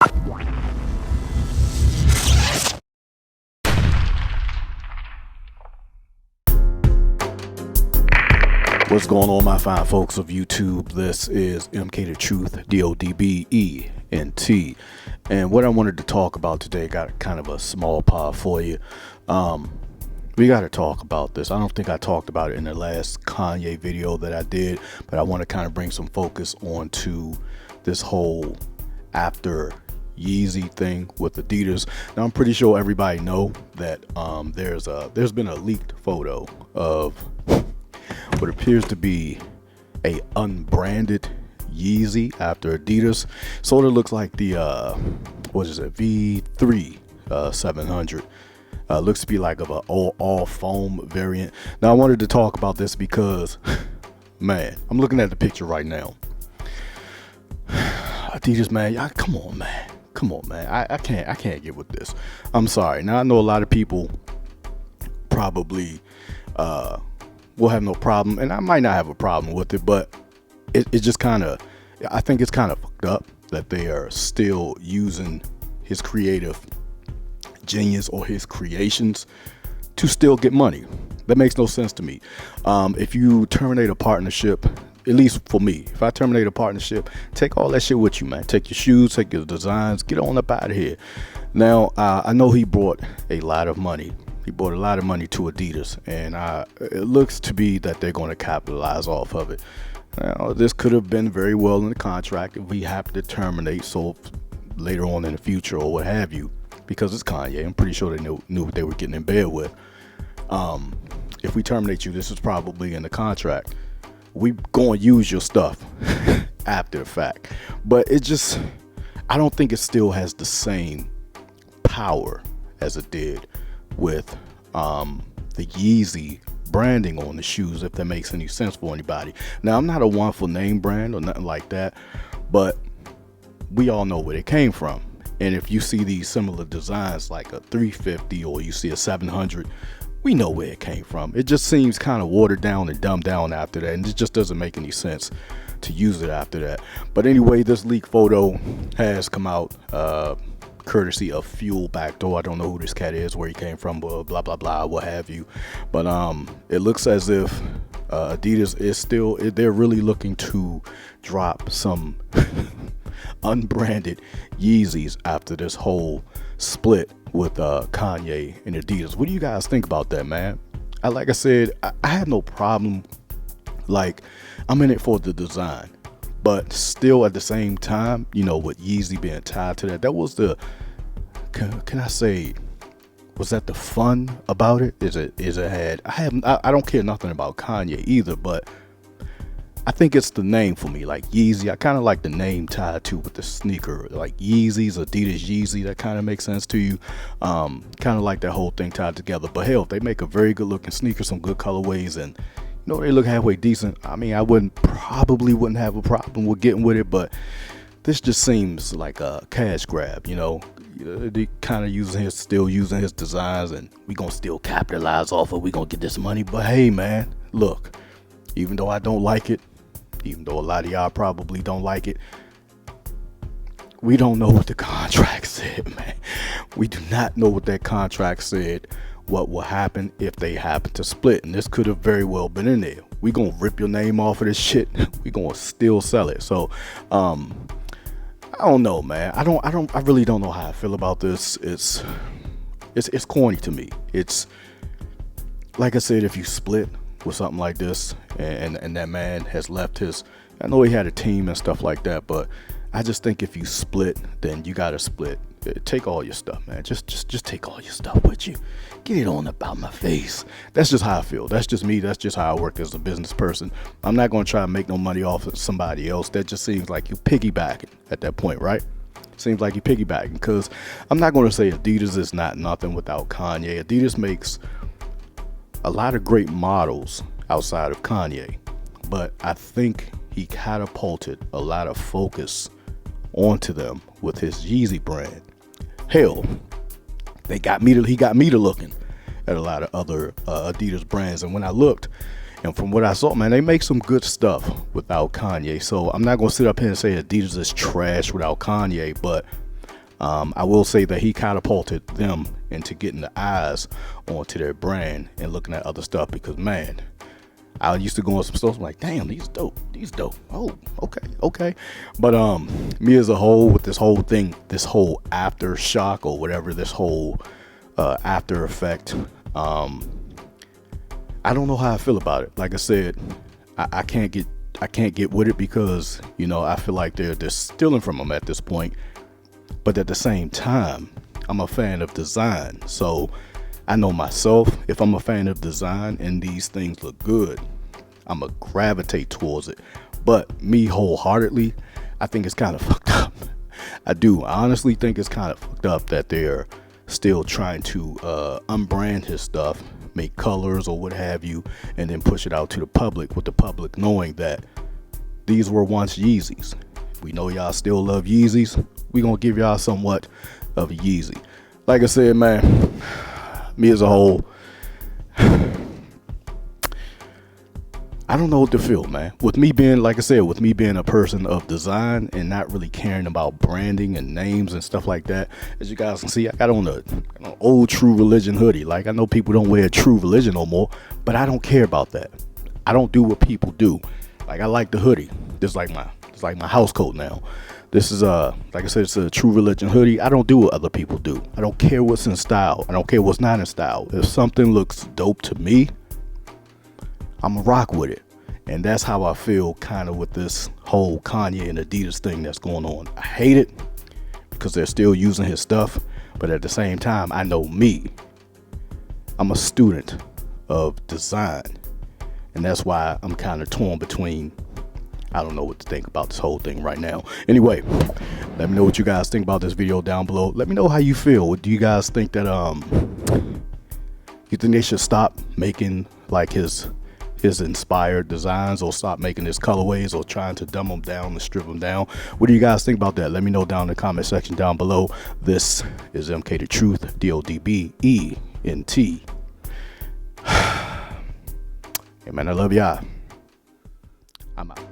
What's going on, my fine folks of YouTube? This is MK the Truth, DODBENT. And what I wanted to talk about today, got kind of a small pod for you. We got to talk about this. I don't think I talked about it in the last Kanye video that I did, but I want to kind of bring some focus onto this whole after Yeezy thing with Adidas. Now, I'm pretty sure everybody know that there's been a leaked photo of what appears to be a unbranded Yeezy after Adidas. Sort of looks like the V3 700. Looks to be like of a all foam variant. Now I wanted to talk about this because man, I'm looking at the picture right now. Adidas, man, come on man, I can't get with this. I'm sorry. Now I know a lot of people probably will have no problem, and I might not have a problem with it, but it just kind of, I think it's kind of fucked up that they are still using his creative genius or his creations to still get money. That makes no sense to me. If you terminate a partnership, at least for me, if I terminate a partnership, take all that shit with you, man. Take your shoes, take your designs, get on up out of here. Now, I know he brought a lot of money. He brought a lot of money to Adidas, and it looks to be that they're going to capitalize off of it. Now, this could have been very well in the contract if we have to terminate, so later on in the future or what have you, because it's Kanye. I'm pretty sure they knew what they were getting in bed with. If we terminate you, this is probably in the contract. We going to use your stuff after the fact, but it just, I don't think it still has the same power as it did with the Yeezy branding on the shoes, if that makes any sense for anybody. Now, I'm not a one for name brand or nothing like that, but we all know where it came from. And if you see these similar designs like a 350 or you see a 700, we know where it came from. It just seems kind of watered down and dumbed down after that, and it just doesn't make any sense to use it after that. But anyway, this leaked photo has come out courtesy of Fuel Backdoor. I don't know who this cat is, where he came from, blah blah blah, what have you. But it looks as if Adidas is still, they're really looking to drop some unbranded Yeezys after this whole split with Kanye and Adidas. What do you guys think about that, man? Like I said, I have no problem. Like, I'm in it for the design, but still at the same time, you know, with Yeezy being tied to that, that was the, can I say, was that the fun about it? I don't care nothing about Kanye either, but I think it's the name for me. Like Yeezy, I kind of like the name tied to with the sneaker, like Yeezys, Adidas Yeezy. That kind of makes sense to you. Kind of like that whole thing tied together. But hell, if they make a very good looking sneaker, some good colorways, and you know, they look halfway decent, I mean, I probably wouldn't have a problem with getting with it. But this just seems like a cash grab, you know. They kind of still using his designs, and we gonna still capitalize off of. We gonna get this money. But hey, man, look, even though I don't like it, even though a lot of y'all probably don't like it, we don't know what the contract said, man. We do not know what that contract said, what will happen if they happen to split. And this could have very well been in there. We gonna rip your name off of this shit. We gonna still sell it. So I don't know, man. I really don't know how I feel about this. It's corny to me. It's like I said, if you split with something like this, and that man has left his, I know he had a team and stuff like that, but I just think if you split, then you gotta split. Take all your stuff, man. Just take all your stuff with you. Get it on about my face. That's just how I feel. That's just me. That's just how I work as a business person. I'm not gonna try to make no money off of somebody else. That just seems like you piggybacking at that point, right? Seems like you piggybacking, because I'm not gonna say Adidas is not nothing without Kanye. Adidas makes a lot of great models outside of Kanye, but I think he catapulted a lot of focus onto them with his Yeezy brand. Hell, he got me to looking at a lot of other Adidas brands, and when I looked, and from what I saw, man, they make some good stuff without Kanye. So I'm not gonna sit up here and say Adidas is trash without Kanye, but I will say that he catapulted them into getting the eyes onto their brand and looking at other stuff, because man, I used to go on some stores, I'm like, damn, these dope. Oh, okay. But me as a whole, with this whole thing, this whole aftershock or whatever, this whole after effect, I don't know how I feel about it. Like I said, I can't get with it, because I feel like they're stealing from them at this point. But at the same time, I'm a fan of design, so I know myself, if I'm a fan of design and these things look good, I'm gonna gravitate towards it. But me wholeheartedly, I think it's kind of fucked up. I honestly think it's kind of fucked up that they're still trying to unbrand his stuff, make colors or what have you, and then push it out to the public, with the public knowing that these were once Yeezys. We know y'all still love Yeezys. We gonna give y'all somewhat of a Yeezy. Like I said, man, me as a whole, I don't know what to feel, man. With me being, like I said, with me being a person of design and not really caring about branding and names and stuff like that. As you guys can see, I got on an old True Religion hoodie. Like, I know people don't wear True Religion no more, but I don't care about that. I don't do what people do. Like, I like the hoodie. This is like my house coat now. This is like I said, it's a True Religion hoodie. I don't do what other people do. I don't care what's in style. I don't care what's not in style. If something looks dope to me, I'm gonna rock with it. And that's how I feel kind of with this whole Kanye and Adidas thing that's going on. I hate it because they're still using his stuff, but at the same time, I know me. I'm a student of design, and that's why I'm kind of torn between, I don't know what to think about this whole thing right now. Anyway, let me know what you guys think about this video down below. Let me know how you feel. Do you guys think that you think they should stop making like his inspired designs, or stop making his colorways, or trying to dumb them down and strip them down? What do you guys think about that? Let me know down in the comment section down below. This is MK the Truth, DODBENT. Hey man, I love y'all. I'm out.